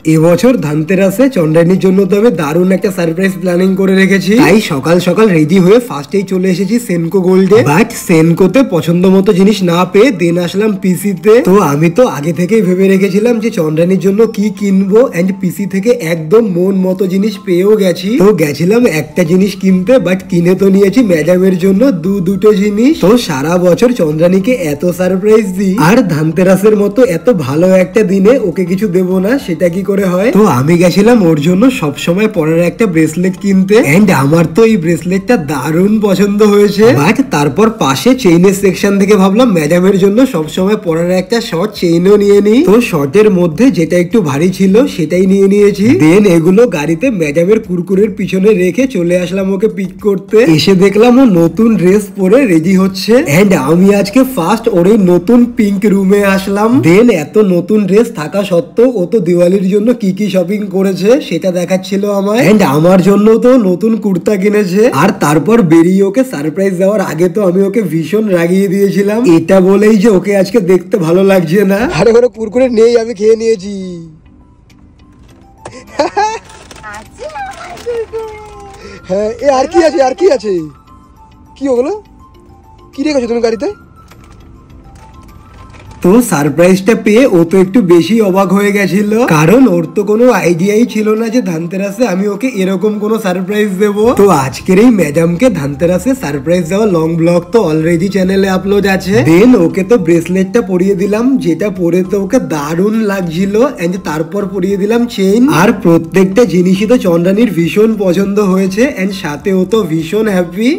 এবছর ধানতেরাসে চন্দ্রানীর জন্য তো আমি দারুণ একটা সারপ্রাইজ প্ল্যানিং করে রেখেছি। তাই সকাল সকাল রেডি হয়ে ফার্স্টেই চলে এসেছি সেনকো গোল্ডে। বাট সেনকোতে পছন্দ মতো জিনিস না পেয়ে দেন আসলাম পিসিতে। তো আমি তো আগে থেকেই ভেবে রেখেছিলাম যে চন্দ্রানীর জন্য কি কিনবো, এন্ড পিসি থেকে একদম মন মতো জিনিস পেয়েও গেছি। তো গেছিলাম একটা জিনিস কিনতে, বাট কিনে তো নিয়েছি ম্যাডামের জন্য দুটো জিনিস। তো সারা বছর চন্দ্রানীকে এত সারপ্রাইজ দিই, আর ধানতেরাসের মতো এত ভালো একটা দিনে ওকে কিছু দেবো না, সেটা কি করে হয়? তো আমি গেছিলাম ওর জন্য সবসময় পরার একটা ব্রেসলেট কিনতে, এন্ড আমার তো এই ব্রেসলেটটা দারুণ পছন্দ হয়েছে। বাট তারপর পাশে চেইনের সেকশন থেকে ভাবলাম ম্যাডামের জন্য সবসময় পরার একটা শর্ট চেইনও নিয়ে নিই। তো শর্টের মধ্যে যেটা একটু ভারী ছিল সেটাই নিয়ে নিয়েছি। দেন এগুলো গাড়িতে ম্যাডামের কুরকুরের পিছনে রেখে চলে আসলাম ওকে পিক করতে। এসে দেখলাম ও নতুন ড্রেস পরে রেডি হচ্ছে, এন্ড আমি আজকে ফার্স্ট ওর এই নতুন পিঙ্ক রুমে আসলাম। দেন এত নতুন ড্রেস থাকা সত্ত্বেও ও তো দিওয়ালির জন্য কি কি শপিং করেছে সেটা দেখাচ্ছিল আমায়, এন্ড আমার জন্য তো নতুন কুর্তা কিনেছে। আর তারপর বেরিয়ে ওকে সারপ্রাইজ দেওয়ার আগে তো আমি ওকে ভীষণ রাগিয়ে দিয়েছিলাম, এটা বলেই যে ওকে আজকে দেখতে ভালো লাগছে না। আরে ওরা কুরকুরে নেই, আমি খেয়ে নিয়েছি। হ্যাঁ, এ আর কি আছে, আর কি আছে, কি ওগুলো কি রেখেছো তুমি গাড়িতে? তো সারপ্রাইজটা পেয়ে ও তো একটু বেশি অবাক হয়ে গেছিল, কারণ ওর তো কোনো আইডিয়াই ছিল না যে ধানতেরাসে আমি ওকে এরকম কোনো সারপ্রাইজ দেব। তো আজকের এই ম্যাডামকে ধানতেরাসে সারপ্রাইজ দেওয়া লং ব্লগ তো অলরেডি চ্যানেলে আপলোড আছে। দেন ওকে তো ব্রেসলেটটা পরিয়ে দিলাম, যেটা পরে তো ওকে দারুণ লাগছিল, এন্ড তারপর পরিয়ে দিলাম চেইন। আর প্রত্যেকটা জিনিসই তো চন্দ্রানীর ভীষণ পছন্দ হয়েছে, এন্ড সাথে ও তো ভীষণ হ্যাপি।